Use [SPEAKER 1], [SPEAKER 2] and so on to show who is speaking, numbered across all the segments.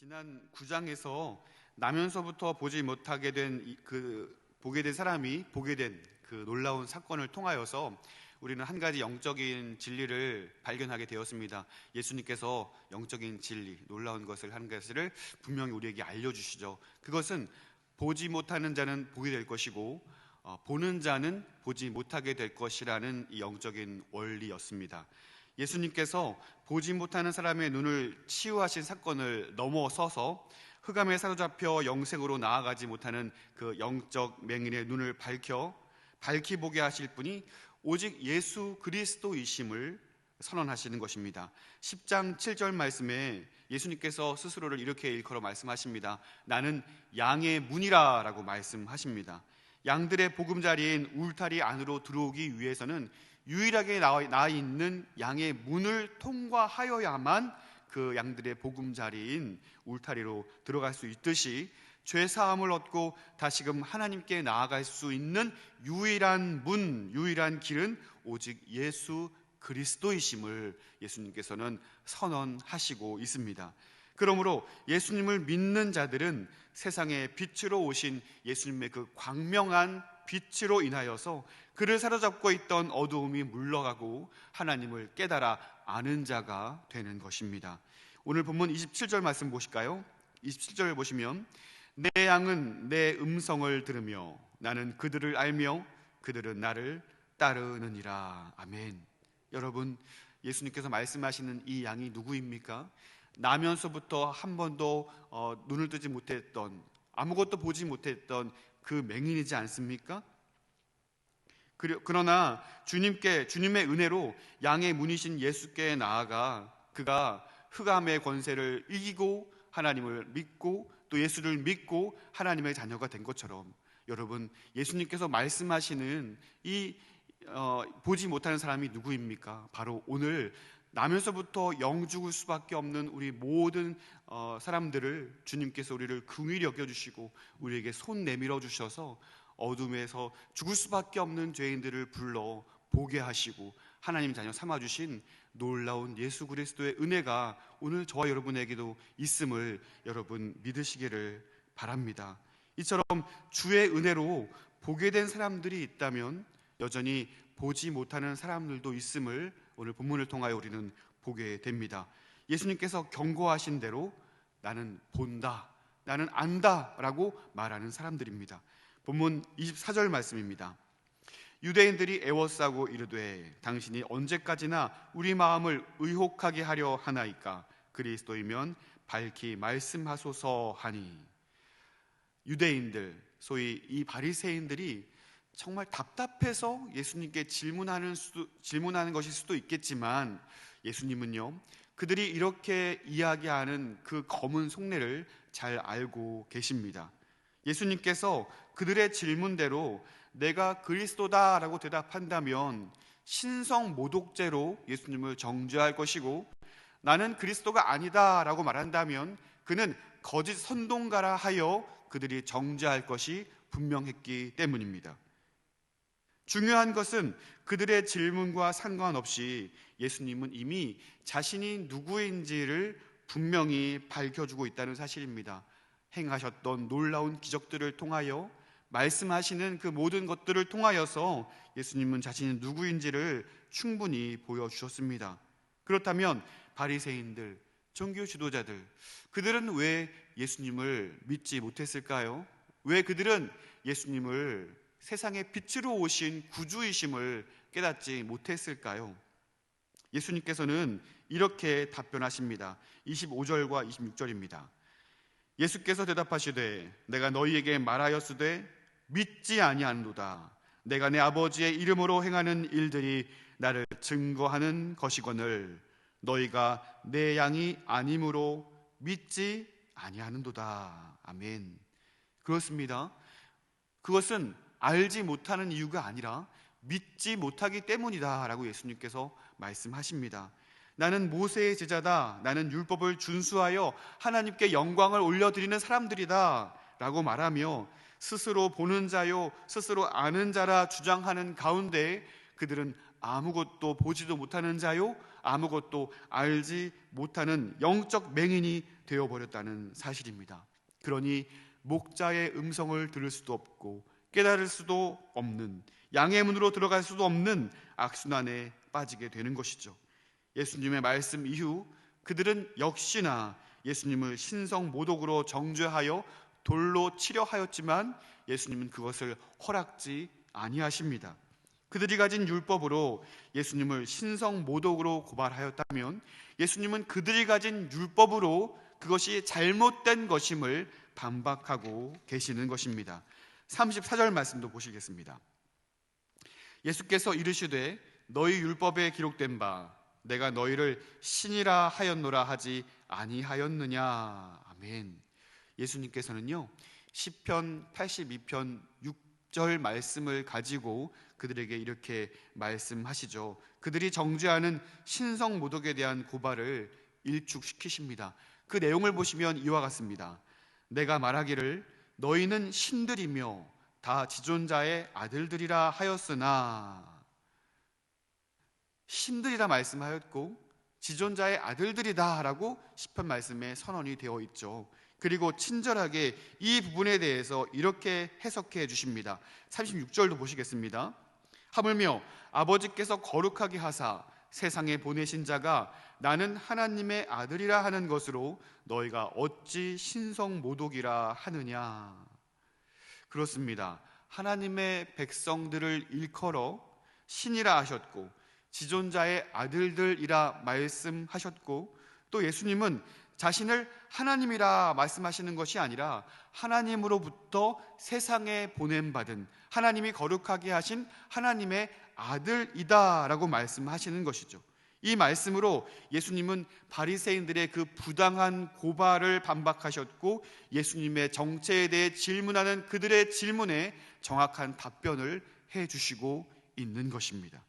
[SPEAKER 1] 지난 9장에서 나면서부터 보게 된 사람이 보게 된 그 놀라운 사건을 통하여서 우리는 한 가지 영적인 진리를 발견하게 되었습니다. 예수님께서 영적인 진리, 놀라운 것을 한 가지를 분명히 우리에게 알려주시죠. 그것은 보지 못하는 자는 보게 될 것이고 보는 자는 보지 못하게 될 것이라는 이 영적인 원리였습니다. 예수님께서 보지 못하는 사람의 눈을 치유하신 사건을 넘어서서 흑암에 사로잡혀 영생으로 나아가지 못하는 그 영적 맹인의 눈을 밝히 보게 하실 분이 오직 예수 그리스도이심을 선언하시는 것입니다. 10장 7절 말씀에 예수님께서 스스로를 이렇게 일컬어 말씀하십니다. 나는 양의 문이라 라고 말씀하십니다. 양들의 보금자리인 울타리 안으로 들어오기 위해서는 유일하게 나와 있는 양의 문을 통과하여야만 그 양들의 보금자리인 울타리로 들어갈 수 있듯이 죄사함을 얻고 다시금 하나님께 나아갈 수 있는 유일한 문, 유일한 길은 오직 예수 그리스도이심을 예수님께서는 선언하시고 있습니다. 그러므로 예수님을 믿는 자들은 세상의 빛으로 오신 예수님의 그 광명한 빛으로 인하여서 그를 사로잡고 있던 어두움이 물러가고 하나님을 깨달아 아는 자가 되는 것입니다. 오늘 본문 27절 말씀 보실까요? 27절 보시면 내 양은 내 음성을 들으며 나는 그들을 알며 그들은 나를 따르느니라. 아멘. 여러분, 예수님께서 말씀하시는 이 양이 누구입니까? 나면서부터 한 번도 눈을 뜨지 못했던, 아무것도 보지 못했던 그 맹인이지 않습니까? 그러나 주님의 은혜로 양의 문이신 예수께 나아가 그가 흑암의 권세를 이기고 하나님을 믿고 또 예수를 믿고 하나님의 자녀가 된 것처럼 여러분, 예수님께서 말씀하시는 이 보지 못하는 사람이 누구입니까? 바로 오늘 나면서부터 영 죽을 수밖에 없는 우리 모든 사람들을 주님께서 우리를 긍휼히 여겨주시고 우리에게 손 내밀어 주셔서 어둠에서 죽을 수밖에 없는 죄인들을 불러 보게 하시고 하나님 자녀 삼아주신 놀라운 예수 그리스도의 은혜가 오늘 저와 여러분에게도 있음을 여러분 믿으시기를 바랍니다. 이처럼 주의 은혜로 보게 된 사람들이 있다면 여전히 보지 못하는 사람들도 있음을 오늘 본문을 통하여 우리는 보게 됩니다. 예수님께서 경고하신 대로 나는 본다, 나는 안다 라고 말하는 사람들입니다. 본문 24절 말씀입니다. 유대인들이 애워싸고 이르되 당신이 언제까지나 우리 마음을 의혹하게 하려 하나이까? 그리스도이면 밝히 말씀하소서 하니. 유대인들, 소위 이 바리새인들이 정말 답답해서 예수님께 질문하는 것일 수도 있겠지만 예수님은요, 그들이 이렇게 이야기하는 그 검은 속내를 잘 알고 계십니다. 예수님께서 그들의 질문대로 내가 그리스도다라고 대답한다면 신성 모독죄로 예수님을 정죄할 것이고, 나는 그리스도가 아니다라고 말한다면 그는 거짓 선동가라 하여 그들이 정죄할 것이 분명했기 때문입니다. 중요한 것은 그들의 질문과 상관없이 예수님은 이미 자신이 누구인지를 분명히 밝혀주고 있다는 사실입니다. 행하셨던 놀라운 기적들을 통하여 말씀하시는 그 모든 것들을 통하여서 예수님은 자신이 누구인지를 충분히 보여주셨습니다. 그렇다면 바리새인들, 종교 지도자들, 그들은 왜 예수님을 믿지 못했을까요? 왜 그들은 예수님을 세상의 빛으로 오신 구주이심을 깨닫지 못했을까요? 예수님께서는 이렇게 답변하십니다. 25절과 26절입니다. 예수께서 대답하시되 내가 너희에게 말하였으되 믿지 아니하노다. 내가 내 아버지의 이름으로 행하는 일들이 나를 증거하는 것이거늘 너희가 내 양이 아님으로 믿지 아니하는도다. 아멘. 그렇습니다. 그것은 알지 못하는 이유가 아니라 믿지 못하기 때문이다 라고 예수님께서 말씀하십니다. 나는 모세의 제자다, 나는 율법을 준수하여 하나님께 영광을 올려드리는 사람들이다 라고 말하며 스스로 보는 자요 스스로 아는 자라 주장하는 가운데 그들은 아무것도 보지도 못하는 자요 아무것도 알지 못하는 영적 맹인이 되어버렸다는 사실입니다. 그러니 목자의 음성을 들을 수도 없고 깨달을 수도 없는, 양의 문으로 들어갈 수도 없는 악순환에 빠지게 되는 것이죠. 예수님의 말씀 이후 그들은 역시나 예수님을 신성 모독으로 정죄하여 돌로 치려 하였지만 예수님은 그것을 허락지 아니하십니다. 그들이 가진 율법으로 예수님을 신성 모독으로 고발하였다면 예수님은 그들이 가진 율법으로 그것이 잘못된 것임을 반박하고 계시는 것입니다. 34절 말씀도 보시겠습니다. 예수께서 이르시되 너희 율법에 기록된 바 내가 너희를 신이라 하였노라 하지 아니하였느냐. 아멘. 예수님께서는요 시편 82편 6절 말씀을 가지고 그들에게 이렇게 말씀하시죠. 그들이 정죄하는 신성 모독에 대한 고발을 일축시키십니다. 그 내용을 보시면 이와 같습니다. 내가 말하기를 너희는 신들이며 다 지존자의 아들들이라 하였으나, 신들이라 말씀하였고 지존자의 아들들이다 라고 시편 말씀에 선언이 되어 있죠. 그리고 친절하게 이 부분에 대해서 이렇게 해석해 주십니다. 36절도 보시겠습니다. 하물며 아버지께서 거룩하게 하사 세상에 보내신 자가 나는 하나님의 아들이라 하는 것으로 너희가 어찌 신성 모독이라 하느냐. 그렇습니다. 하나님의 백성들을 일컬어 신이라 하셨고 지존자의 아들들이라 말씀하셨고, 또 예수님은 자신을 하나님이라 말씀하시는 것이 아니라 하나님으로부터 세상에 보냄받은 하나님이 거룩하게 하신 하나님의 아들이다 라고 말씀하시는 것이죠. 이 말씀으로 예수님은 바리새인들의 그 부당한 고발을 반박하셨고 예수님의 정체에 대해 질문하는 그들의 질문에 정확한 답변을 해주시고 있는 것입니다.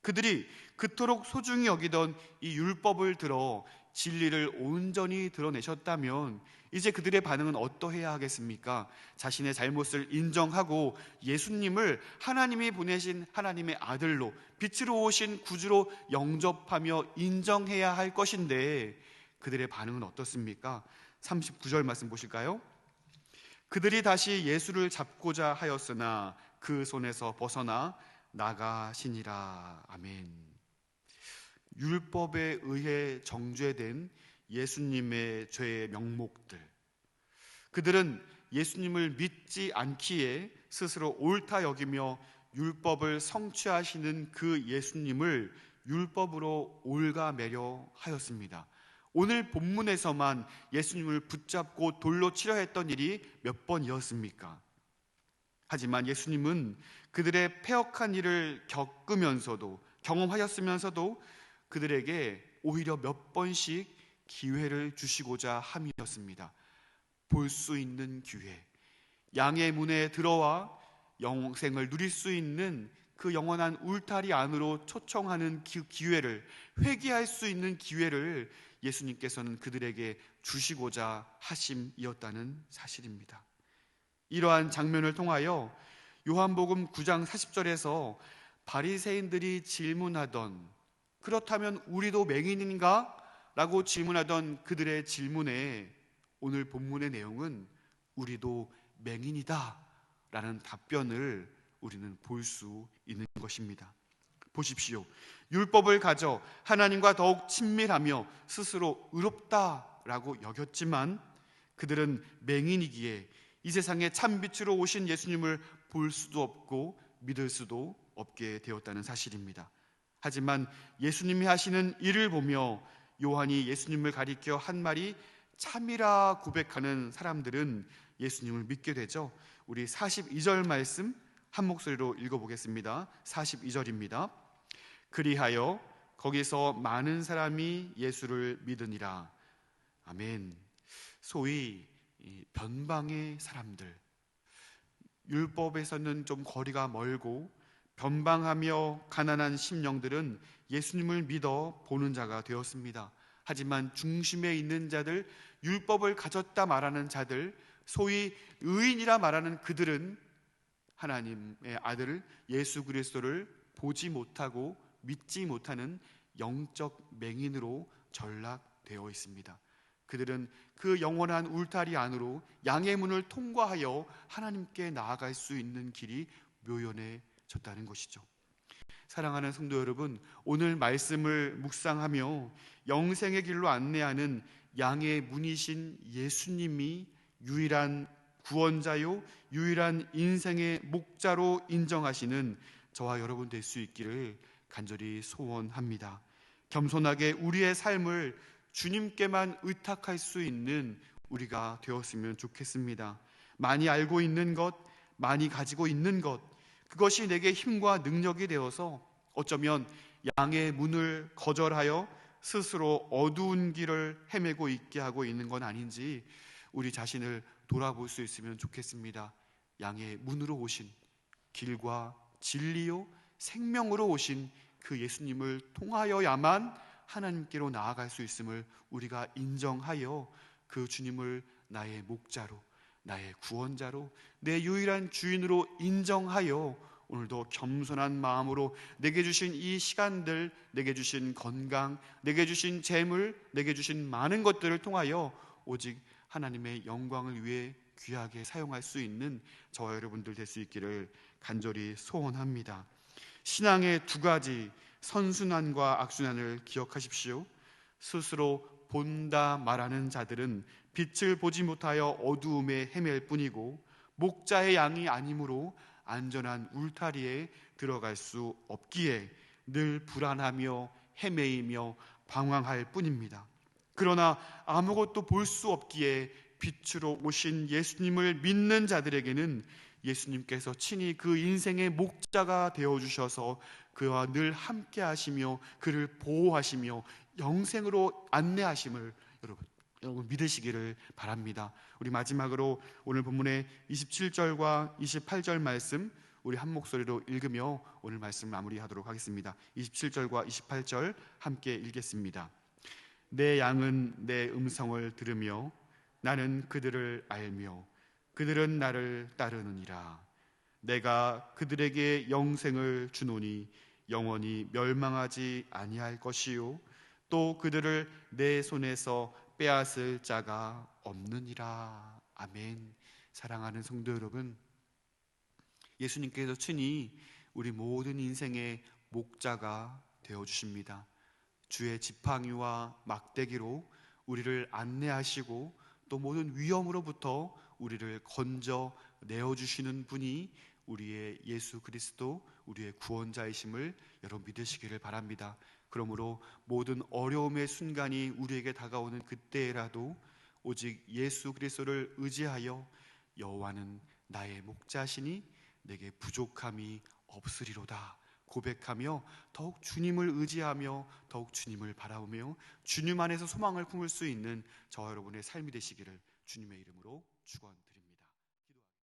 [SPEAKER 1] 그들이 그토록 소중히 여기던 이 율법을 들어 진리를 온전히 드러내셨다면 이제 그들의 반응은 어떠해야 하겠습니까? 자신의 잘못을 인정하고 예수님을 하나님이 보내신 하나님의 아들로, 빛으로 오신 구주로 영접하며 인정해야 할 것인데 그들의 반응은 어떻습니까? 39절 말씀 보실까요? 그들이 다시 예수를 잡고자 하였으나 그 손에서 벗어나 나가시니라. 아멘. 율법에 의해 정죄된 예수님의 죄의 명목들, 그들은 예수님을 믿지 않기에 스스로 옳다 여기며 율법을 성취하시는 그 예수님을 율법으로 옳가매려 하였습니다. 오늘 본문에서만 예수님을 붙잡고 돌로 치려 했던 일이 몇 번이었습니까? 하지만 예수님은 그들의 패역한 일을 겪으면서도, 경험하셨으면서도 그들에게 오히려 몇 번씩 기회를 주시고자 함이었습니다. 볼 수 있는 기회, 양의 문에 들어와 영생을 누릴 수 있는 그 영원한 울타리 안으로 초청하는 그 기회를, 회개할 수 있는 기회를 예수님께서는 그들에게 주시고자 하심이었다는 사실입니다. 이러한 장면을 통하여 요한복음 9장 40절에서 바리새인들이 질문하던, 그렇다면 우리도 맹인인가? 라고 질문하던 그들의 질문에 오늘 본문의 내용은 우리도 맹인이다 라는 답변을 우리는 볼 수 있는 것입니다. 보십시오. 율법을 가져 하나님과 더욱 친밀하며 스스로 의롭다라고 여겼지만 그들은 맹인이기에 이 세상에 참빛으로 오신 예수님을 볼 수도 없고 믿을 수도 없게 되었다는 사실입니다. 하지만 예수님이 하시는 일을 보며 요한이 예수님을 가리켜 한 말이 참이라 고백하는 사람들은 예수님을 믿게 되죠. 우리 42절 말씀 한 목소리로 읽어보겠습니다. 42절입니다. 그리하여 거기서 많은 사람이 예수를 믿으니라. 아멘. 소위 변방의 사람들, 율법에서는 좀 거리가 멀고 변방하며 가난한 심령들은 예수님을 믿어 보는 자가 되었습니다. 하지만 중심에 있는 자들, 율법을 가졌다 말하는 자들, 소위 의인이라 말하는 그들은 하나님의 아들 예수 그리스도를 보지 못하고 믿지 못하는 영적 맹인으로 전락되어 있습니다. 그들은 그 영원한 울타리 안으로 양의 문을 통과하여 하나님께 나아갈 수 있는 길이 묘연해졌다는 것이죠. 사랑하는 성도 여러분, 오늘 말씀을 묵상하며 영생의 길로 안내하는 양의 문이신 예수님이 유일한 구원자요, 유일한 인생의 목자로 인정하시는 저와 여러분 될 수 있기를 간절히 소원합니다. 겸손하게 우리의 삶을 주님께만 의탁할 수 있는 우리가 되었으면 좋겠습니다. 많이 알고 있는 것, 많이 가지고 있는 것, 그것이 내게 힘과 능력이 되어서 어쩌면 양의 문을 거절하여 스스로 어두운 길을 헤매고 있게 하고 있는 건 아닌지 우리 자신을 돌아볼 수 있으면 좋겠습니다. 양의 문으로 오신, 길과 진리요 생명으로 오신 그 예수님을 통하여야만 하나님께로 나아갈 수 있음을 우리가 인정하여 그 주님을 나의 목자로, 나의 구원자로, 내 유일한 주인으로 인정하여 오늘도 겸손한 마음으로 내게 주신 이 시간들, 내게 주신 건강, 내게 주신 재물, 내게 주신 많은 것들을 통하여 오직 하나님의 영광을 위해 귀하게 사용할 수 있는 저와 여러분들 될 수 있기를 간절히 소원합니다. 신앙의 두 가지 선순환과 악순환을 기억하십시오. 스스로 본다 말하는 자들은 빛을 보지 못하여 어두움에 헤맬 뿐이고, 목자의 양이 아니므로 안전한 울타리에 들어갈 수 없기에 늘 불안하며 헤매이며 방황할 뿐입니다. 그러나 아무것도 볼 수 없기에 빛으로 오신 예수님을 믿는 자들에게는 예수님께서 친히 그 인생의 목자가 되어주셔서 그와 늘 함께 하시며 그를 보호하시며 영생으로 안내하심을 여러분 믿으시기를 바랍니다. 우리 마지막으로 오늘 본문의 27절과 28절 말씀 우리 한 목소리로 읽으며 오늘 말씀 마무리하도록 하겠습니다. 27절과 28절 함께 읽겠습니다. 내 양은 내 음성을 들으며 나는 그들을 알며 그들은 나를 따르느니라. 내가 그들에게 영생을 주노니 영원히 멸망하지 아니할 것이요 또 그들을 내 손에서 빼앗을 자가 없느니라. 아멘. 사랑하는 성도 여러분, 예수님께서 친히 우리 모든 인생의 목자가 되어주십니다. 주의 지팡이와 막대기로 우리를 안내하시고 또 모든 위험으로부터 우리를 건져 내어주시는 분이 우리의 예수 그리스도, 우리의 구원자이심을 여러분 믿으시기를 바랍니다. 그러므로 모든 어려움의 순간이 우리에게 다가오는 그때라도 오직 예수 그리스도를 의지하여 여호와는 나의 목자시니 내게 부족함이 없으리로다 고백하며 더욱 주님을 의지하며 더욱 주님을 바라보며 주님 안에서 소망을 품을 수 있는 저와 여러분의 삶이 되시기를 주님의 이름으로 축원드립니다.